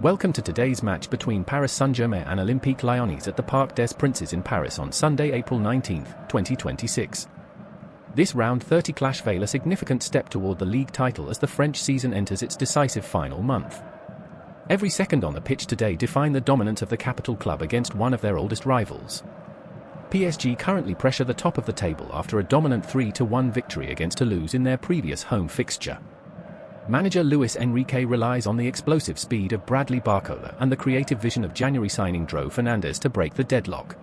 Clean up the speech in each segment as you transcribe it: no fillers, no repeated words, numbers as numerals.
Welcome to today's match between Paris Saint-Germain and Olympique Lyonnais at the Parc des Princes in Paris on Sunday, April 19, 2026. This round 30 clash veil a significant step toward the Ligue title as the French season enters its decisive final month. Every second on the pitch today define the dominance of the capital club against one of their oldest rivals. PSG currently pressure the top of the table after a dominant 3-1 victory against Toulouse in their previous home fixture. Manager Luis Enrique relies on the explosive speed of Bradley Barcola and the creative vision of January signing Dro Fernandes to break the deadlock.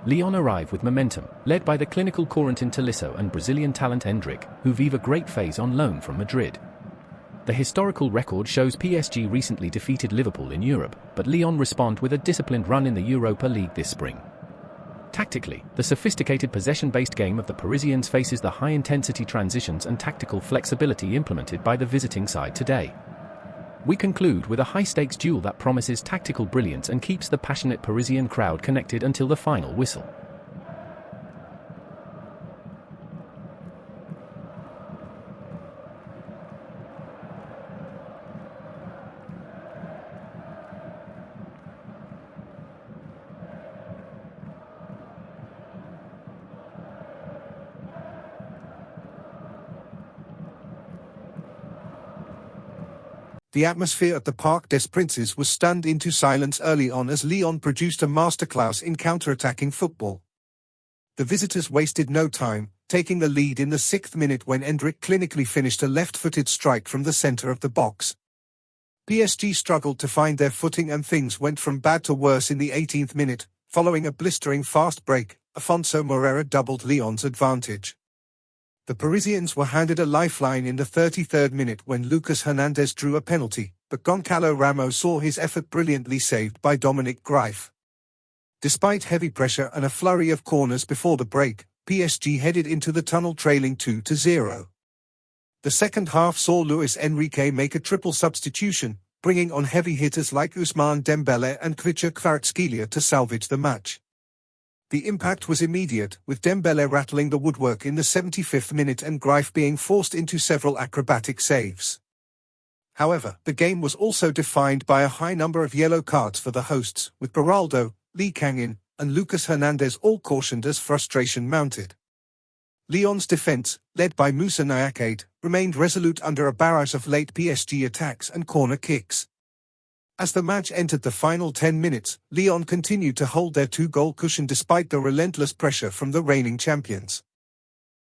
Lyon arrive with momentum, led by the clinical Corentin Tolisso and Brazilian talent Endrick, who vive a great phase on loan from Madrid. The historical record shows PSG recently defeated Liverpool in Europe, but Lyon respond with a disciplined run in the Europa League this spring. Tactically, the sophisticated possession-based game of the Parisians faces the high-intensity transitions and tactical flexibility implemented by the visiting side today. We conclude with a high-stakes duel that promises tactical brilliance and keeps the passionate Parisian crowd connected until the final whistle. The atmosphere at the Parc des Princes was stunned into silence early on as Lyon produced a masterclass in counter-attacking football. The visitors wasted no time, taking the lead in the 6th minute when Endrick clinically finished a left-footed strike from the center of the box. PSG struggled to find their footing and things went from bad to worse in the 18th minute. Following a blistering fast break, Afonso Moreira doubled Lyon's advantage. The Parisians were handed a lifeline in the 33rd minute when Lucas Hernandez drew a penalty, but Goncalo Ramos saw his effort brilliantly saved by Dominic Greif. Despite heavy pressure and a flurry of corners before the break, PSG headed into the tunnel trailing 2-0. The second half saw Luis Enrique make a triple substitution, bringing on heavy hitters like Ousmane Dembélé and Khvicha Kvaratskhelia to salvage the match. The impact was immediate, with Dembélé rattling the woodwork in the 75th minute and Greif being forced into several acrobatic saves. However, the game was also defined by a high number of yellow cards for the hosts, with Beraldo, Lee Kangin, and Lucas Hernandez all cautioned as frustration mounted. Lyon's defense, led by Moussa Niakhaté, remained resolute under a barrage of late PSG attacks and corner kicks. As the match entered the final 10 minutes, Lyon continued to hold their 2-goal cushion despite the relentless pressure from the reigning champions.